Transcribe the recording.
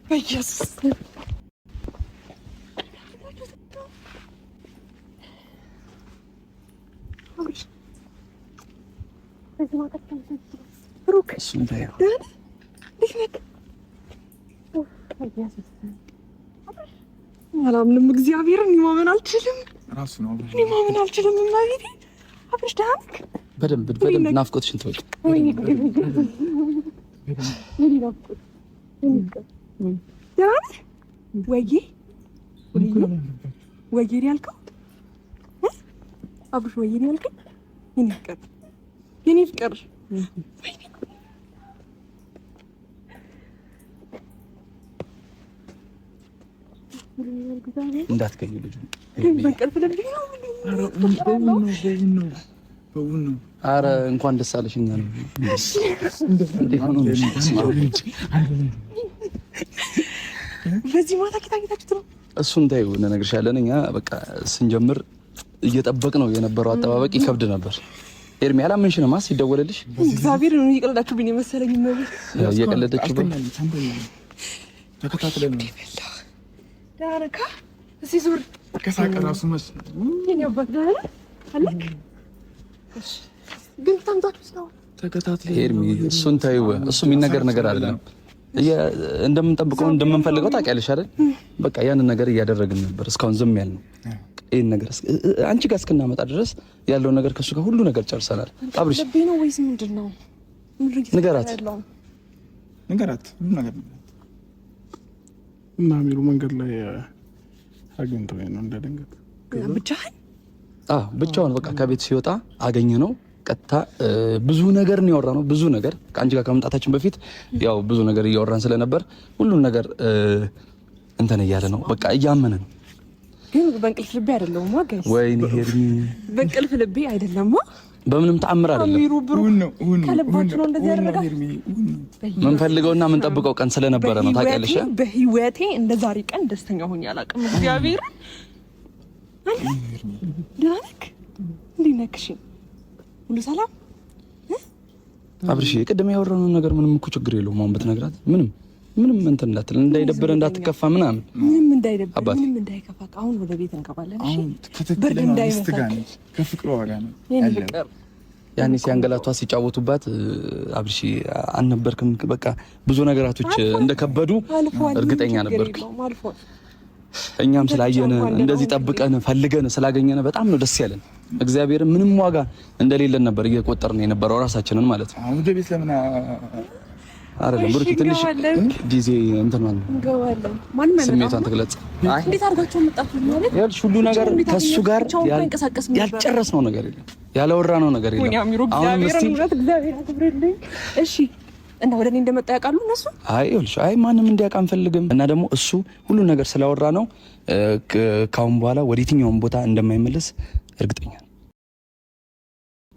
በኢየሱስ ብሩክ አላምንም። እግዚአብሔርን ማመን አልችልም። እኔ ማመን አልችልም። እናቴ አብርሽ ደህና ነህ? በደንብ ናፍቆትሽን ተወው። ደህና ነህ? ወይዬ ያልከው አብርሽ ወይዬ ያልከኝ የኔ ፍቅር እንዳትገኙ ልጅ በእንቅልፍ ልብኝ ነው። ኧረ እንኳን ደስ አለሽ። እኛ ነው በዚህ ማታ ጌታችሁ ነው። እሱን ተይው እንነግርሻለን። እኛ በቃ ስንጀምር እየጠበቅ ነው የነበረው አጠባበቅ ይከብድ ነበር። ኤርሚ አላመንሽንም? ሲደወልልሽ እግዚአብሔር ነው እየቀለዳችሁብኝ የመሰለኝ ነው። እየቀለደችብኝ ተከታትለን ዳረካ እዚህ ዙር ከሳቀ ራሱ መስ የኛበት ዳረ አለክ ግን ታምጣችሁ ነው ተከታትለን ኤርሚ እሱን ተይው። እሱ የሚነገር ነገር አይደለም። እንደምንጠብቀው እንደምንፈልገው ታውቂያለሽ አይደል? በቃ ያንን ነገር እያደረግን ነበር እስካሁን ዝም ያልነው። ይሄን ነገር አንቺ ጋር እስክናመጣ ድረስ ያለውን ነገር ከሱ ጋር ሁሉ ነገር ጨርሰናል። አብርሽ ለቤ ነው ወይስ ምንድነው? ንገራት ሁሉ ነገር እና ሚሩ መንገድ ላይ አግኝተው ነው እንደደንገት ብቻውን በቃ ከቤት ሲወጣ አገኘ ነው። ቀጥታ ብዙ ነገር ነው ያወራነው። ብዙ ነገር ከአንቺ ጋር ከመምጣታችን በፊት ያው ብዙ ነገር እያወራን ስለነበር ሁሉን ነገር እንትን እያለ ነው። በቃ እያመነ ነው። ግን በእንቅልፍ ልቤ አይደለም ጋይስ። ወይኔ ሄርሚ በእንቅልፍ ልቤ አይደለም። በምንም ተአምር አይደለም። ከልባችሁ ነው እንደዚህ ያደረጋችሁ። ምን ፈልገውና ምን ጠብቀው ቀን ስለነበረ ነው ታውቂያለሽ። በህይወቴ እንደ ዛሬ ቀን ደስተኛ ሆኜ አላውቅም። እግዚአብሔር ደህና ነህ? እንዴት ነህ? ሁሉ ሰላም? አብርሽ ቅድም ያወራነው ነገር ምንም እኮ ችግር የለውም። አሁን ብትነግራት ምንም እንትን እንዳትል እንዳይደብር እንዳትከፋ ምናምን ምንም እንዳይደብር ምንም እንዳይከፋ አሁን ወደ ቤት እንገባለን። እሺ ብርድ እንዳይመታ ከፍቅሯ ጋር ነው ያኔ ሲያንገላቷ ሲጫወቱባት አብርሽ አልነበርክም። በቃ ብዙ ነገራቶች እንደከበዱ እርግጠኛ ነበርኩ። እኛም ስላየነ እንደዚህ ጠብቀን ፈልገን ስላገኘነ በጣም ነው ደስ ያለን። እግዚአብሔር ምንም ዋጋ እንደሌለን ነበር እየቆጠርን የነበረው ራሳችንን ማለት ነው። አሁን ወደ ቤት ለምን አይደለም ብሩክ ትንሽ ጊዜ እንትን ማለት እንገባለን። ማንም ስሜቷን ትግለጽ። እንዴት አድርጋችሁ መጣችሁ ማለት ያልሽ ሁሉ ነገር ከሱ ጋር ያልጨረስነው ነገር የለም፣ ያላወራነው ነገር የለም። አሁን እግዚአብሔር አክብርልኝ። እሺ እና ወደ እኔ እንደመጣ ያውቃሉ እነሱ? አይ ማንም እንዲያውቅ አንፈልግም። እና ደግሞ እሱ ሁሉ ነገር ስላወራ ነው ካሁን በኋላ ወደ የትኛውም ቦታ እንደማይመለስ እርግጠኛ